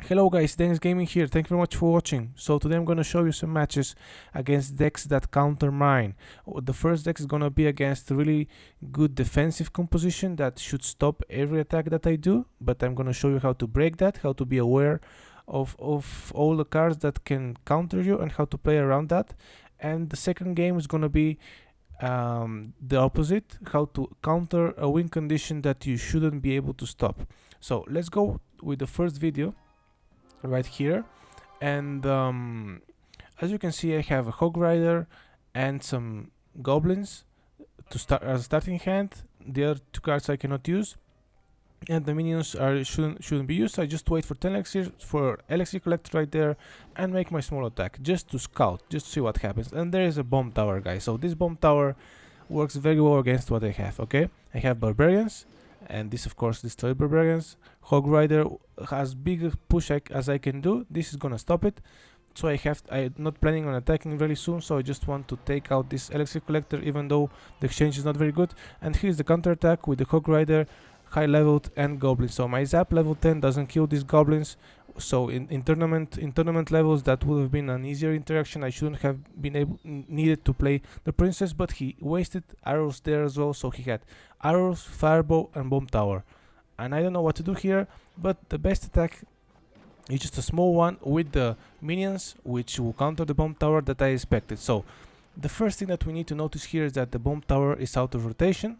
Hello guys, Dennis Gaming here, thank you very much for watching. So today I'm gonna show you some matches against decks that counter mine. The first deck is gonna be against a really good defensive composition that should stop every attack that I do, but I'm gonna show you how to break that, how to be aware of all the cards that can counter you and how to play around that. And the second game is gonna be the opposite, how to counter a win condition that you shouldn't be able to stop. So let's go with the first video right here, and as you can see I have a Hog Rider and some goblins to start as a starting hand. The other two cards I cannot use, and the minions shouldn't be used. So I just wait for 10 elixir for elixir collector right there and make my small attack just to scout, just to see what happens. And there is a bomb tower, guys, so this bomb tower works very well against what I have. Okay, I have barbarians, and this of course destroy barbarians. Hog Rider has big push as I can do. This is gonna stop it. So I'm not planning on attacking very soon, so I just want to take out this elixir collector, even though the exchange is not very good. And here's the counter attack with the Hog Rider, high leveled and goblins. So my zap level 10 doesn't kill these goblins. So in tournament levels that would have been an easier interaction. I shouldn't have been needed to play the princess, but he wasted arrows there as well. So he had arrows, fireball and bomb tower, and I don't know what to do here, but the best attack is just a small one with the minions, which will counter the bomb tower that I expected. So the first thing that we need to notice here is that the bomb tower is out of rotation,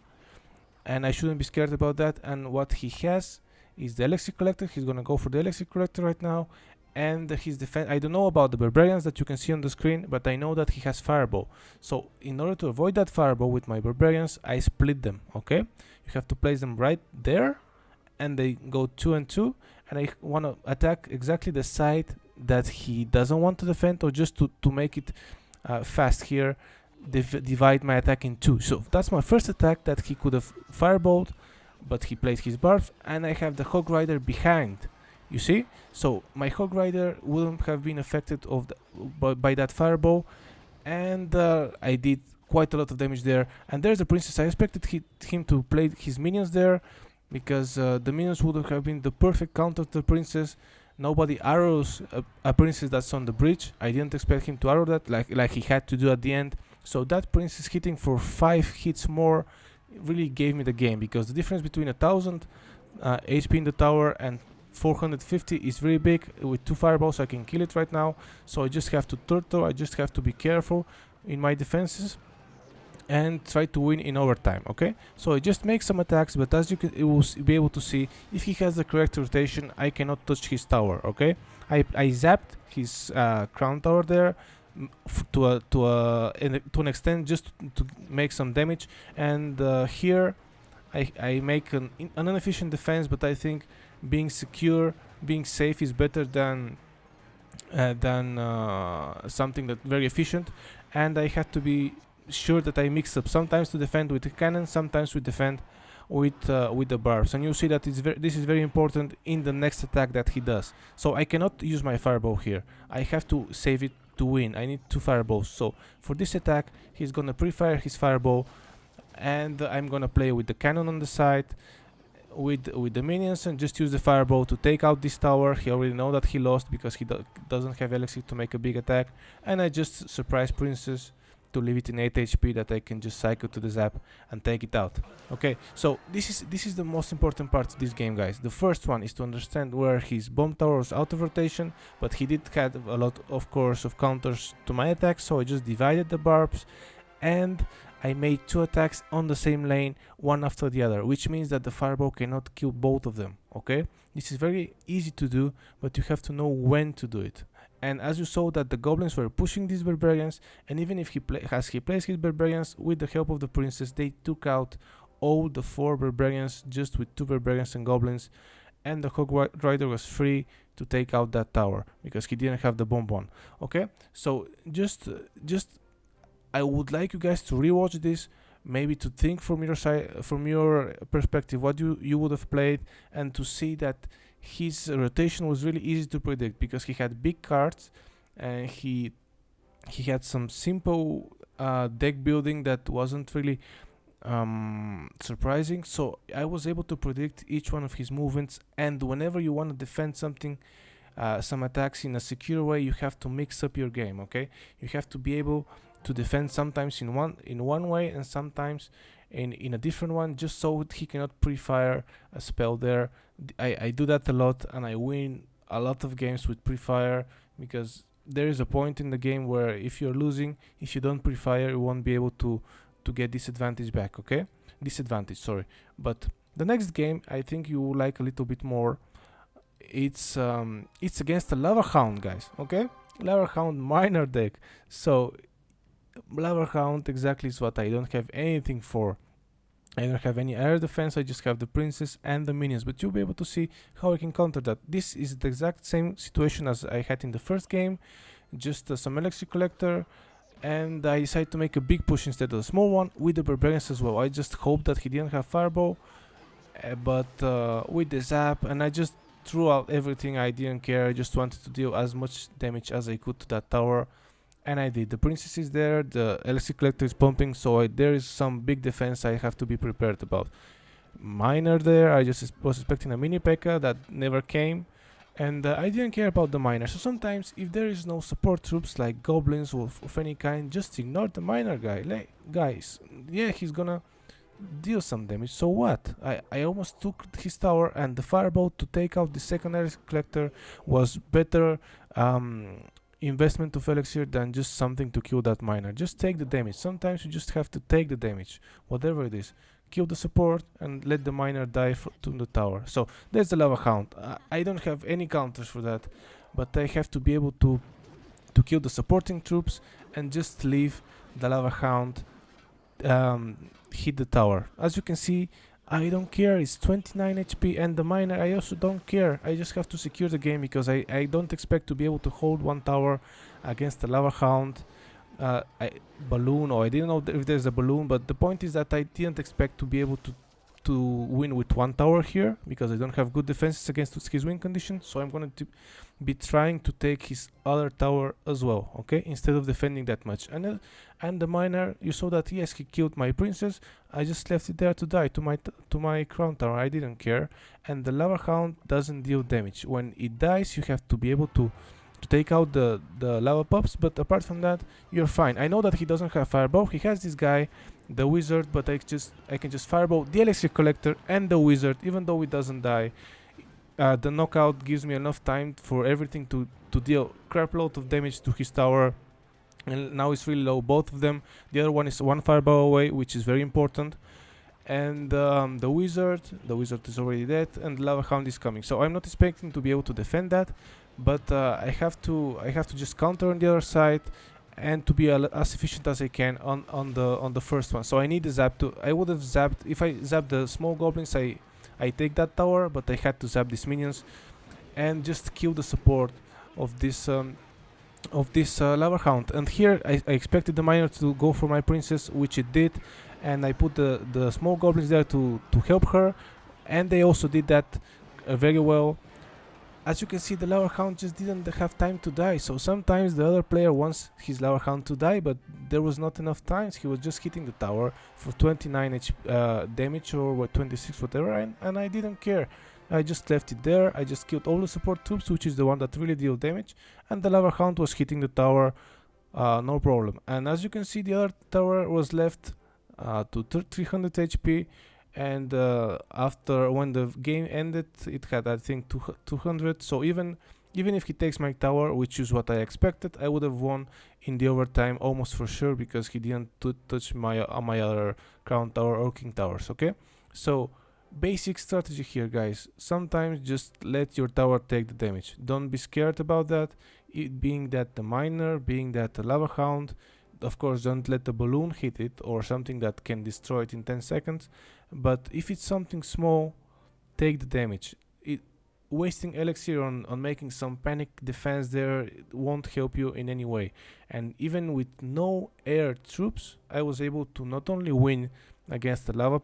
and I shouldn't be scared about that. And what he has is the elixir collector. He's gonna go for the elixir collector right now, and his defense, I don't know about the barbarians that you can see on the screen, but I know that he has fireball. So in order to avoid that fireball with my barbarians, I split them. Okay, you have to place them right there, and they go 2 and 2, and I want to attack exactly the side that he doesn't want to defend, or just to make it fast here, divide my attack in 2. So that's my first attack that he could have fireballed, but he played his barbs, and I have the Hog Rider behind, you see. So my Hog Rider wouldn't have been affected by that fireball, and I did quite a lot of damage there. And there's the princess. I expected him to play his minions there, because the minions would have been the perfect counter to the princess. Nobody arrows a princess that's on the bridge. I didn't expect him to arrow that like he had to do at the end. So that princess hitting for 5 hits more really gave me the game, because the difference between 1000 HP in the tower and 450 is very big. With 2 fireballs I can kill it right now. So I just have to turtle, I just have to be careful in my defenses and try to win in overtime. Okay, so I just make some attacks, but as you will be able to see, if he has the correct rotation, I cannot touch his tower. Okay, I zapped his crown tower there to an extent, just to make some damage. And here I make an inefficient defense, but I think being secure, being safe is better than something that very efficient. And I have to be sure that I mix up, sometimes to defend with the cannon, sometimes we defend with the barbs. And you see that this is very important in the next attack that he does. So I cannot use my fireball here, I have to save it to win. I need 2 fireballs. So for this attack he's gonna pre-fire his fireball, and I'm gonna play with the cannon on the side with the minions, and just use the fireball to take out this tower. He already know that he lost because he doesn't have elixir to make a big attack, and I just surprise princess to leave it in 8 HP that I can just cycle to the zap and take it out. Okay, so this is the most important part of this game, guys. The first one is to understand where his bomb tower was out of rotation, but he did have a lot, of course, of counters to my attacks. So I just divided the barbs, and I made 2 attacks on the same lane, one after the other, which means that the fireball cannot kill both of them. Okay, this is very easy to do, but you have to know when to do it. And as you saw that the goblins were pushing these barbarians, and even if he plays his barbarians with the help of the princess, they took out all the 4 barbarians just with 2 barbarians and goblins, and the Hog Rider was free to take out that tower because he didn't have the bomb one. Okay, so just I would like you guys to rewatch this, maybe to think from your side, from your perspective, what you would have played, and to see that his rotation was really easy to predict, because he had big cards and he had some simple deck building that wasn't really surprising. So I was able to predict each one of his movements, and whenever you want to defend something, some attacks in a secure way, you have to mix up your game. Okay, you have to be able to defend sometimes in one way and sometimes in a different one, just so he cannot pre-fire a spell there. I do that a lot, and I win a lot of games with pre-fire, because there is a point in the game where if you're losing, if you don't pre-fire, you won't be able to get disadvantage back. Okay, disadvantage, sorry. But the next game I think you will like a little bit more. It's against the Lava Hound, guys. Okay, Lava Hound minor deck. So Lava Hound exactly is what I don't have anything for. I don't have any air defense, I just have the princess and the minions, but you'll be able to see how I can counter that. This is the exact same situation as I had in the first game, just some elixir collector, and I decided to make a big push instead of a small one with the barbarians as well. I just hope that he didn't have fireball, but with the zap, and I just threw out everything. I didn't care, I just wanted to deal as much damage as I could to that tower, and I did. The princess is there, the elixir collector is pumping, so there is some big defense I have to be prepared about. Miner there, I just was expecting a mini P.E.K.K.A that never came, and I didn't care about the miner. So sometimes if there is no support troops like goblins or of any kind, just ignore the miner guy. Like, guys, yeah, he's gonna deal some damage, so what? I almost took his tower, and the fireball to take out the secondary collector was better investment of elixir than just something to kill that miner. Just take the damage. Sometimes you just have to take the damage, whatever it is. Kill the support and let the miner die to the tower. So there's the Lava Hound. I don't have any counters for that, but I have to be able to kill the supporting troops and just leave the Lava Hound hit the tower. As you can see, I don't care, it's 29 HP, and the miner, I also don't care. I just have to secure the game, because I don't expect to be able to hold one tower against the Lava Hound. Balloon, or I didn't know if there's a balloon, but the point is that I didn't expect to be able to win with one tower here, because I don't have good defenses against his win condition. So I'm going to be trying to take his other tower as well, okay, instead of defending that much. And the miner, you saw that yes, he killed my princess. I just left it there to die to my crown tower. I didn't care. And the Lava Hound doesn't deal damage. When it dies, you have to be able to take out the lava pops, but apart from that, you're fine. I know that he doesn't have fireball. He has this guy, the wizard, but I can just fireball the elixir collector and the wizard, even though it doesn't die. The knockout gives me enough time for everything to deal crap load of damage to his tower, and now it's really low, both of them. The other one is one fireball away, which is very important. And the wizard is already dead, and the Lava Hound is coming. So I'm not expecting to be able to defend that, but I have to just counter on the other side and to be as efficient as I can on the first one. So I need the zap to. I would have zapped if I zapped the small goblins. I take that tower, but I had to zap these minions and just kill the support of this Lava Hound. And here I expected the miner to go for my princess, which it did, and I put the small goblins there to help her, and they also did that very well. As you can see, the Lava Hound just didn't have time to die, so sometimes the other player wants his Lava Hound to die, but there was not enough times. He was just hitting the tower for 29 damage or 26, whatever, and I didn't care. I just left it there. I just killed all the support troops, which is the one that really deal damage, and the Lava Hound was hitting the tower, no problem. And as you can see, the other tower was left to 300 HP, and after when the game ended, it had, I think, 200. So even if he takes my tower, which is what I expected, I would have won in the overtime almost for sure, because he didn't touch my other crown tower or king towers. Okay, so basic strategy here, guys. Sometimes just let your tower take the damage. Don't be scared about that. It being that the miner, being that the Lava Hound, of course, don't let the balloon hit it or something that can destroy it in 10 seconds. But if it's something small, take the damage. Wasting elixir on making some panic defense there won't help you in any way. And even with no air troops, I was able to not only win against the Lava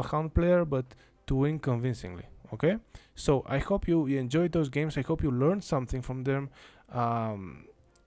Hound player, but to win convincingly. Okay, so I hope you enjoyed those games. I hope you learned something from them.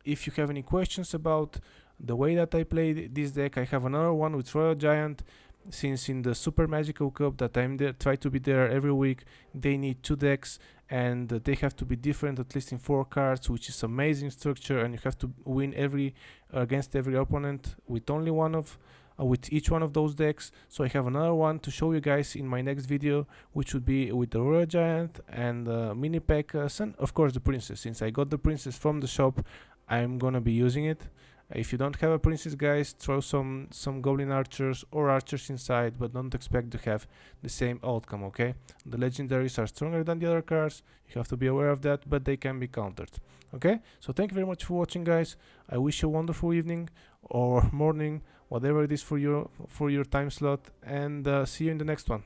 If you have any questions about the way that I play this deck, I have another one with Royal Giant. since in the Super Magical Cup that I'm there, try to be there every week, they need 2 decks, and they have to be different at least in 4 cards, which is amazing structure, and you have to win every against every opponent with only one of with each one of those decks. So I have another one to show you guys in my next video, which would be with the Royal Giant and mini pack and of course the Princess. Since I got the Princess from the shop, I'm gonna be using it. If you don't have a Princess, guys, throw some Goblin Archers or Archers inside, but don't expect to have the same outcome, okay? The legendaries are stronger than the other cards, you have to be aware of that, but they can be countered, okay? So thank you very much for watching, guys. I wish you a wonderful evening or morning, whatever it is for your time slot, and see you in the next one.